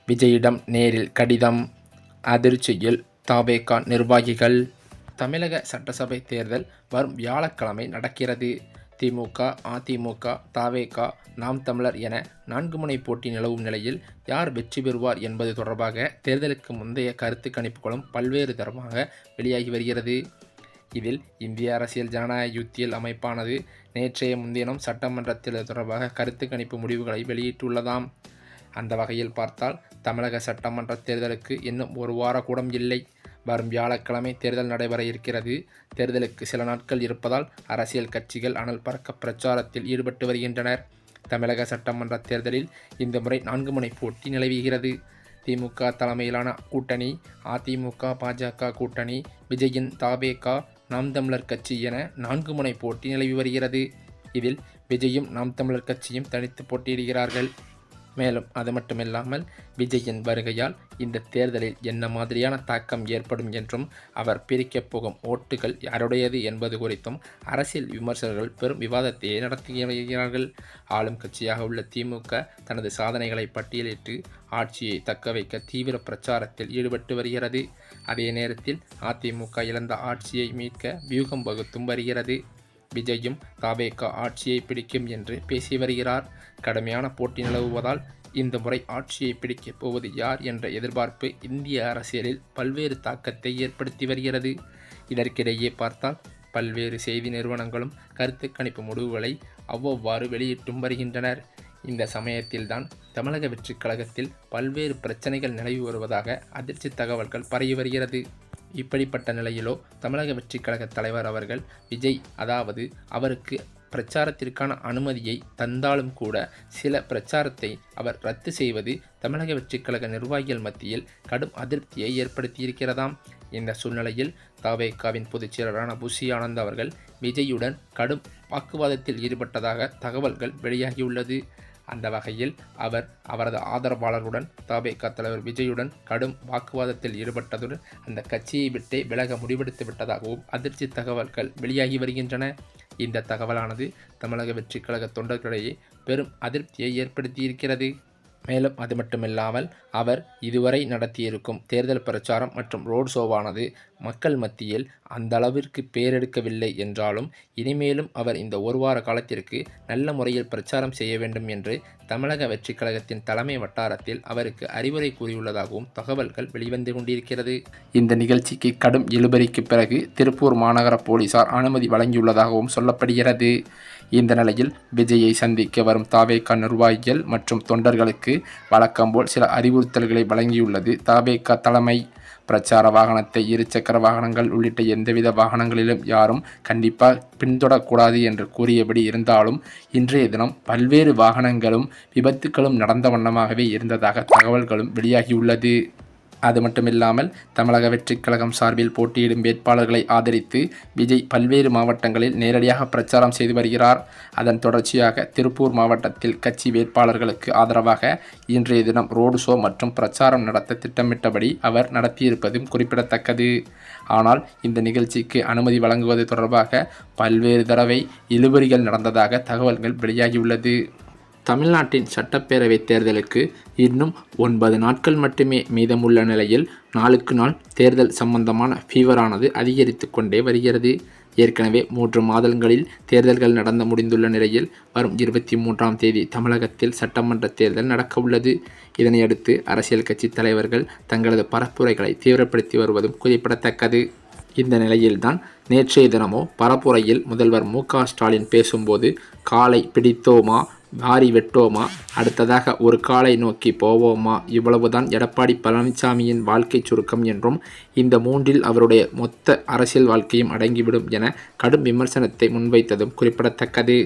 விஜயிடம் நேரில் கடிதம். அதிர்ச்சியில் தவேக நிர்வாகிகள். தமிழக சட்டசபை தேர்தல் வரும் வியாழக்கிழமை நடக்கிறது. திமுக, அதிமுக, தவேக, நாம் தமிழர் என 4 முனை போட்டி நிலவும் நிலையில் யார் வெற்றி பெறுவார் என்பது தொடர்பாக தேர்தலுக்கு முந்தைய கருத்து கணிப்புகளும் பல்வேறு தரமாக வெளியாகி வருகிறது. இதில் இந்திய அரசியல் ஜனநாயக யுத்தியல் அமைப்பானது நேற்றைய முன்தினம் சட்டமன்ற தேர்தல் தொடர்பாக கருத்து கணிப்பு முடிவுகளை வெளியிட்டுள்ளதாம். அந்த வகையில் பார்த்தால் தமிழக சட்டமன்ற தேர்தலுக்கு இன்னும் ஒரு வார கூடம் இல்லை. வரும் வியாழக்கிழமை தேர்தல் நடைபெற இருக்கிறது. தேர்தலுக்கு சில நாட்கள் இருப்பதால் அரசியல் கட்சிகள் அனல் பறக்க பிரச்சாரத்தில் ஈடுபட்டு வருகின்றனர். தமிழக சட்டமன்ற தேர்தலில் இந்த முறை 4 முனை போட்டி நிலவுகிறது. திமுக தலைமையிலான கூட்டணி, அதிமுக, பாஜக கூட்டணி, விஜயின் தவேக, நாம் தமிழர் கட்சி என 4 முனை போட்டி நிலவி வருகிறது. இதில் விஜயும் நாம் தமிழர் கட்சியும் தனித்து போட்டியிடுகிறார்கள். மேலும் அது மட்டுமில்லாமல் விஜயின் வருகையால் இந்த தேர்தலில் என்ன மாதிரியான தாக்கம் ஏற்படும் என்றும் அவர் பிரிக்கப் போகும் ஓட்டுகள் யாருடையது என்பது குறித்தும் அரசியல் விமர்சகர்கள் பெரும் விவாதத்தையே நடத்தி வருகிறார்கள். ஆளும் கட்சியாக உள்ள திமுக தனது சாதனைகளை பட்டியலிட்டு ஆட்சியை தக்க வைக்க தீவிர பிரச்சாரத்தில் ஈடுபட்டு வருகிறது. அதே நேரத்தில் அதிமுக இழந்த ஆட்சியை மீட்க வியூகம் வகுத்தும் வருகிறது. விஜயும் தவேக ஆட்சியை பிடிக்கும் என்று பேசி வருகிறார். கடுமையான போட்டி நிலவுவதால் இந்த முறை ஆட்சியை பிடிக்கப் போவது யார் என்ற எதிர்பார்ப்பு இந்திய அரசியலில் பல்வேறு தாக்கத்தை ஏற்படுத்தி வருகிறது. இதற்கிடையே பார்த்தால் பல்வேறு செய்தி நிறுவனங்களும் கருத்து கணிப்பு முடிவுகளை அவ்வவ்வாறு வெளியிட்டும் வருகின்றனர். இந்த சமயத்தில்தான் தமிழக வெற்றிக் கழகத்தில் பல்வேறு பிரச்சனைகள் நிலவி வருவதாக அதிர்ச்சி தகவல்கள் பரவி வருகிறது. இப்படிப்பட்ட நிலையிலோ தமிழக வெற்றிக் கழக தலைவர் அவர்கள் விஜய், அதாவது அவருக்கு பிரச்சாரத்திற்கான அனுமதியை தந்தாலும் கூட சில பிரச்சாரத்தை அவர் ரத்து செய்வது தமிழக வெற்றிக் கழக நிர்வாகிகள் மத்தியில் கடும் அதிருப்தியை ஏற்படுத்தியிருக்கிறதாம். இந்த சூழ்நிலையில் தவேகவின் பொதுச் செயலரான புஷி ஆனந்த் அவர்கள் விஜயுடன் கடும் வாக்குவாதத்தில் ஈடுபட்டதாக தகவல்கள் வெளியாகியுள்ளது. அந்த வகையில் அவர் அவரது ஆதரவாளருடன் தவேக தலைவர் விஜயுடன் கடும் வாக்குவாதத்தில் ஈடுபட்டதுடன் அந்த கட்சியை விட்டே விலக முடிவெடுத்து விட்டதாகவும் அதிர்ச்சி தகவல்கள் வெளியாகி வருகின்றன. இந்த தகவலானது தமிழக வெற்றிக் கழக தொண்டர்களிடையே பெரும் அதிருப்தியை ஏற்படுத்தியிருக்கிறது. மேலும் அது மட்டுமில்லாமல் அவர் இதுவரை நடத்தியிருக்கும் தேர்தல் பிரச்சாரம் மற்றும் ரோட் ஷோவானது மக்கள் மத்தியில் அந்த அளவிற்கு பேரெடுக்கவில்லை என்றாலும் இனிமேலும் அவர் இந்த ஒரு வார காலத்திற்கு நல்ல முறையில் பிரச்சாரம் செய்ய வேண்டும் என்று தமிழக வெற்றிக் கழகத்தின் தலைமை வட்டாரத்தில் அவருக்கு அறிவுரை கூறியுள்ளதாகவும் தகவல்கள் வெளிவந்து கொண்டிருக்கிறது. இந்த நிகழ்ச்சிக்கு கடும் இழுபறிக்கு பிறகு திருப்பூர் மாநகர போலீசார் அனுமதி வழங்கியுள்ளதாகவும் சொல்லப்படுகிறது. இந்த நிலையில் விஜயை சந்திக்க வரும் தவேக நிர்வாகிகள் மற்றும் தொண்டர்களுக்கு வழக்கம்போல் சில அறிவுறுத்தல்களை வழங்கியுள்ளது தவேக தலைமை. பிரச்சார வாகனத்தை, இருசக்கர வாகனங்கள் உள்ளிட்ட எந்தவித வாகனங்களிலும் யாரும் கண்டிப்பாக பின்தொடரக்கூடாது என்று கூறியபடி இருந்தாலும் இன்றைய தினம் பல்வேறு வாகனங்களும் விபத்துக்களும் நடந்த வண்ணமாகவே இருந்ததாக தகவல்களும் வெளியாகியுள்ளது. அது மட்டுமில்லாமல் தமிழக வெற்றிக் கழகம் சார்பில் போட்டியிடும் வேட்பாளர்களை ஆதரித்து விஜய் பல்வேறு மாவட்டங்களில் நேரடியாக பிரச்சாரம் செய்து வருகிறார். அதன் தொடர்ச்சியாக திருப்பூர் மாவட்டத்தில் கட்சி வேட்பாளர்களுக்கு ஆதரவாக இன்றைய தினம் ரோடு ஷோ மற்றும் பிரச்சாரம் நடத்த திட்டமிட்டபடி அவர் நடத்தியிருப்பதும் குறிப்பிடத்தக்கது. ஆனால் இந்த நிகழ்ச்சிக்கு அனுமதி வழங்குவது தொடர்பாக பல்வேறு தடவை இழுபறிகள் நடந்ததாக தகவல்கள் வெளியாகியுள்ளது. தமிழ்நாட்டின் சட்டப்பேரவை தேர்தலுக்கு இன்னும் 9 நாட்கள் மட்டுமே மீதமுள்ள நிலையில் நாளுக்கு நாள் தேர்தல் சம்பந்தமான ஃபீவரானது அதிகரித்து கொண்டே வருகிறது. ஏற்கனவே 3 மாதங்களில் தேர்தல்கள் நடந்து முடிந்துள்ள நிலையில் வரும் 23ஆம் தேதி தமிழகத்தில் சட்டமன்ற தேர்தல் நடக்க உள்ளது. இதனையடுத்து அரசியல் கட்சி தலைவர்கள் தங்களது பரப்புரைகளை தீவிரப்படுத்தி வருவதும் குறிப்பிடத்தக்கது. இந்த நிலையில்தான் நேற்றைய தினமோ பரப்புரையில் முதல்வர் மு.க. ஸ்டாலின் பேசும்போது காலை பிடித்தோமா, வாரி வெட்டோமா, அடுத்ததாக ஒரு காலை நோக்கி போவோமா, இவ்வளவுதான் எடப்பாடி பழனிசாமியின் வாழ்க்கை சுருக்கம் என்றும் இந்த 3இல் அவருடைய மொத்த அரசியல் வாழ்க்கையும் அடங்கிவிடும் என கடும் விமர்சனத்தை முன்வைத்ததும் குறிப்பிடத்தக்கது.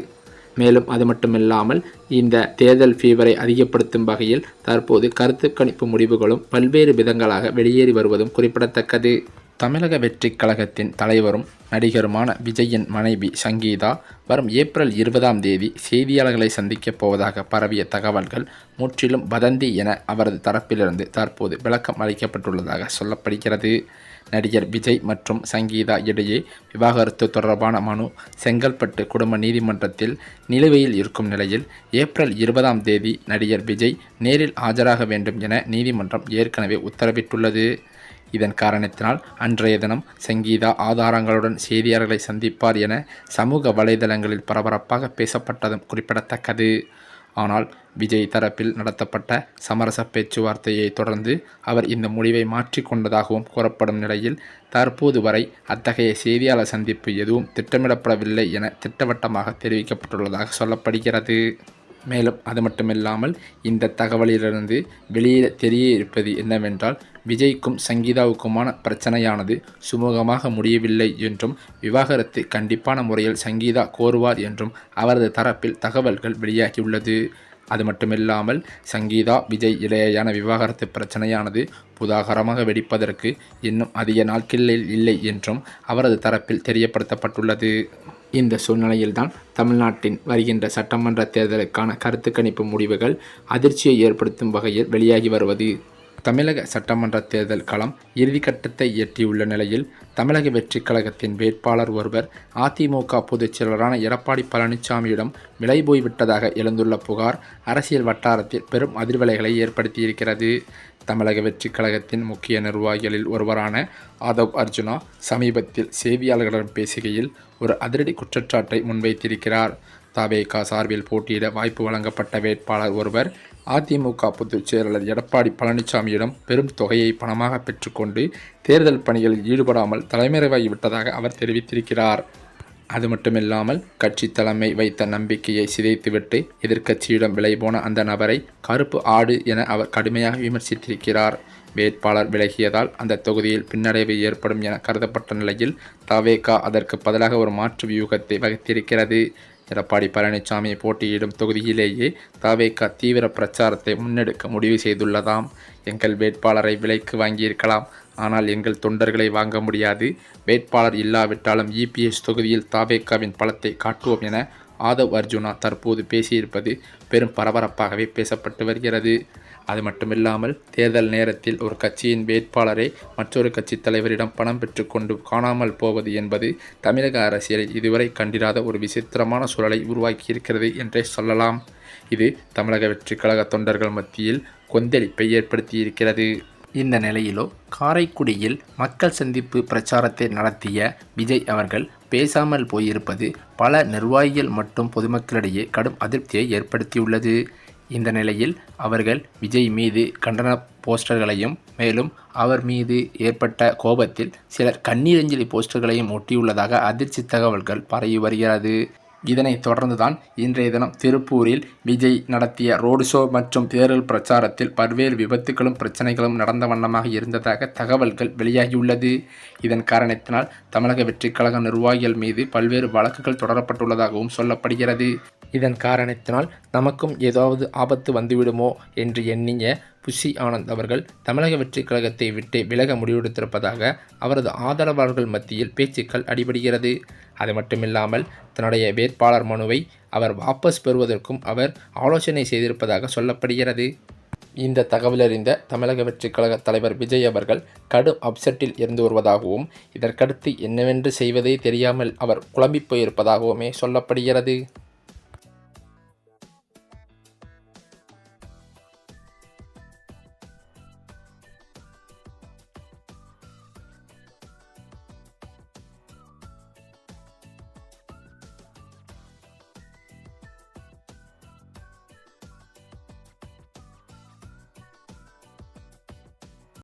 மேலும் அது மட்டுமில்லாமல் இந்த தேர்தல் ஃபீவரை அதிகப்படுத்தும் வகையில் தற்போது கருத்து கணிப்பு முடிவுகளும் பல்வேறு விதங்களாக வெளியேறி வருவதும் குறிப்பிடத்தக்கது. தமிழக வெற்றிக் கழகத்தின் தலைவரும் நடிகருமான விஜயின் மனைவி சங்கீதா வரும் ஏப்ரல் 20ஆம் தேதி செய்தியாளர்களை சந்திக்கப் போவதாக பரவிய தகவல்கள் முற்றிலும் வதந்தி என அவரது தரப்பிலிருந்து தற்போது விளக்கம் அளிக்கப்பட்டுள்ளதாக சொல்லப்படுகிறது. நடிகர் விஜய் மற்றும் சங்கீதா இடையே விவாகரத்து தொடர்பான மனு செங்கல்பட்டு குடும்ப நீதிமன்றத்தில் நிலுவையில் இருக்கும் நிலையில் ஏப்ரல் 20ஆம் தேதி நடிகர் விஜய் நேரில் ஆஜராக வேண்டும் என நீதிமன்றம் ஏற்கனவே உத்தரவிட்டுள்ளது. இதன் காரணத்தினால் அன்றைய தினம் சங்கீதா ஆதாரங்களுடன் செய்தியாளர்களை சந்திப்பார் என சமூக வலைதளங்களில் பரபரப்பாக பேசப்பட்டதும் குறிப்பிடத்தக்கது. ஆனால் விஜய் தரப்பில் நடத்தப்பட்ட சமரச பேச்சுவார்த்தையை தொடர்ந்து அவர் இந்த முடிவை மாற்றிக்கொண்டதாகவும் கூறப்படும் நிலையில் தற்போது வரை அத்தகைய செய்தியாளர் சந்திப்பு எதுவும் திட்டமிடப்படவில்லை என திட்டவட்டமாக தெரிவிக்கப்பட்டுள்ளதாக சொல்லப்படுகிறது. மேலும் அது மட்டுமில்லாமல் இந்த தகவலிலிருந்து வெளியே தெரிய இருப்பது என்னவென்றால் விஜய்க்கும் சங்கீதாவுக்குமான பிரச்சனையானது சுமூகமாக முடியவில்லை என்றும் விவாகரத்து கண்டிப்பான முறையில் சங்கீதா கோருவார் என்றும் அவரது தரப்பில் தகவல்கள் வெளியாகியுள்ளது. அது மட்டுமில்லாமல் சங்கீதா விஜய் இடையேயான விவாகரத்து பிரச்சனையானது புதாகரமாக வெடிப்பதற்கு இன்னும் அதிக நாட்களில் இல்லை என்றும் அவரது தரப்பில் தெரியப்படுத்தப்பட்டுள்ளது. இந்த சூழ்நிலையில்தான் தமிழ்நாட்டின் வருகின்ற சட்டமன்ற தேர்தலுக்கான கருத்து கணிப்பு முடிவுகள் அதிர்ச்சியை ஏற்படுத்தும் வகையில் வெளியாகி வருவது. தமிழக சட்டமன்ற தேர்தல் களம் இறுதிக்கட்டத்தை எட்டியுள்ள நிலையில் தமிழக வெற்றிக் கழகத்தின் வேட்பாளர் ஒருவர் அதிமுக பொதுச் செயலரான எடப்பாடி பழனிசாமியிடம் விலை போய்விட்டதாக எழுந்துள்ள புகார் அரசியல் வட்டாரத்தில் பெரும் அதிர்வலைகளை ஏற்படுத்தியிருக்கிறது. தமிழக வெற்றிக் கழகத்தின் முக்கிய நிர்வாகிகளில் ஒருவரான ஆதவ் அர்ஜுனா சமீபத்தில் செய்தியாளர்களிடம் பேசுகையில் ஒரு அதிரடி குற்றச்சாட்டை முன்வைத்திருக்கிறார். தவேகா சார்பில் போட்டியிட வாய்ப்பு வழங்கப்பட்ட வேட்பாளர் ஒருவர் அதிமுக பொதுச் செயலாளர் எடப்பாடி பழனிசாமியிடம் பெரும் தொகையை பணமாக பெற்றுக்கொண்டு தேர்தல் பணிகளில் ஈடுபடாமல் தலைமறைவாகிவிட்டதாக அவர் தெரிவித்திருக்கிறார். அது மட்டுமில்லாமல் கட்சி தலைமை வைத்த நம்பிக்கையை சிதைத்துவிட்டு எதிர்க்கட்சியிடம் விலை போன அந்த நபரை கருப்பு ஆடு என அவர் கடுமையாக விமர்சித்திருக்கிறார். வேட்பாளர் விலகியதால் அந்த தொகுதியில் பின்னடைவு ஏற்படும் என கருதப்பட்ட நிலையில் தவேகா அதற்கு பதிலாக ஒரு மாற்று வியூகத்தை வகுத்திருக்கிறது. எடப்பாடி பழனிசாமி போட்டியிடும் தொகுதியிலேயே தவேகா தீவிர பிரச்சாரத்தை முன்னெடுக்க முடிவு செய்துள்ளதாம். எங்கள் வேட்பாளரை விலைக்கு வாங்கியிருக்கலாம், ஆனால் எங்கள் தொண்டர்களை வாங்க முடியாது. வேட்பாளர் இல்லாவிட்டாலும் இபிஎஸ் தொகுதியில் தவேகாவின் பலத்தை காட்டுவோம் என ஆதவ் அர்ஜுனா தற்போது பேசியிருப்பது பெரும் பரபரப்பாகவே பேசப்பட்டு வருகிறது. அது மட்டுமில்லாமல் தேர்தல் நேரத்தில் ஒரு கட்சியின் வேட்பாளரை மற்றொரு கட்சி தலைவரிடம் பணம் பெற்றுக்கொண்டு காணாமல் போவது என்பது தமிழக அரசியலில் இதுவரை கண்டிராத ஒரு விசித்திரமான சூழலை உருவாக்கியிருக்கிறது என்றே சொல்லலாம். இது தமிழக வெற்றிக் கழக தொண்டர்கள் மத்தியில் கொந்தளிப்பை ஏற்படுத்தியிருக்கிறது. இந்த நிலையிலோ காரைக்குடியில் மக்கள் சந்திப்பு பிரச்சாரத்தை நடத்திய விஜய் அவர்கள் பேசாமல் போயிருப்பது பல நிர்வாகிகள் மற்றும் பொதுமக்களிடையே கடும் அதிருப்தியை ஏற்படுத்தியுள்ளது. இந்த நிலையில் அவர்கள் விஜய் மீது கண்டன போஸ்டர்களையும் மேலும் அவர் மீது ஏற்பட்ட கோபத்தில் சிலர் கண்ணீரஞ்சலி போஸ்டர்களையும் ஒட்டியுள்ளதாக அதிர்ச்சி தகவல்கள் பரவி வருகிறது. இதனைத் தொடர்ந்துதான் இன்றைய தினம் திருப்பூரில் விஜய் நடத்திய ரோடு ஷோ மற்றும் தேர்தல் பிரச்சாரத்தில் பல்வேறு விபத்துகளும் பிரச்சனைகளும் நடந்த வண்ணமாக இருந்ததாக தகவல்கள் வெளியாகியுள்ளது. இதன் காரணத்தினால் தமிழக வெற்றிக் கழக நிர்வாகிகள் மீது பல்வேறு வழக்குகள் தொடரப்பட்டுள்ளதாகவும் சொல்லப்படுகிறது. இதன் காரணத்தினால் நமக்கும் ஏதாவது ஆபத்து வந்துவிடுமோ என்று எண்ணிய புஷி ஆனந்த் அவர்கள் தமிழக வெற்றிக் கழகத்தை விட்டு விலக முடிவெடுத்திருப்பதாக அவரது ஆதரவாளர்கள் மத்தியில் பேச்சுக்கள் அடிபடுகிறது. அது மட்டுமில்லாமல் தன்னுடைய வேட்பாளர் மனுவை அவர் வாபஸ் பெறுவதற்கும் அவர் ஆலோசனை செய்திருப்பதாக சொல்லப்படுகிறது. இந்த தகவலறிந்த தமிழக வெற்றிக் கழக தலைவர் விஜய் அவர்கள் கடும் அப்செட்டில் இருந்து வருவதாகவும் இதற்கடுத்து என்னவென்று செய்வதே தெரியாமல் அவர் குழம்பி போயிருப்பதாகவுமே சொல்லப்படுகிறது.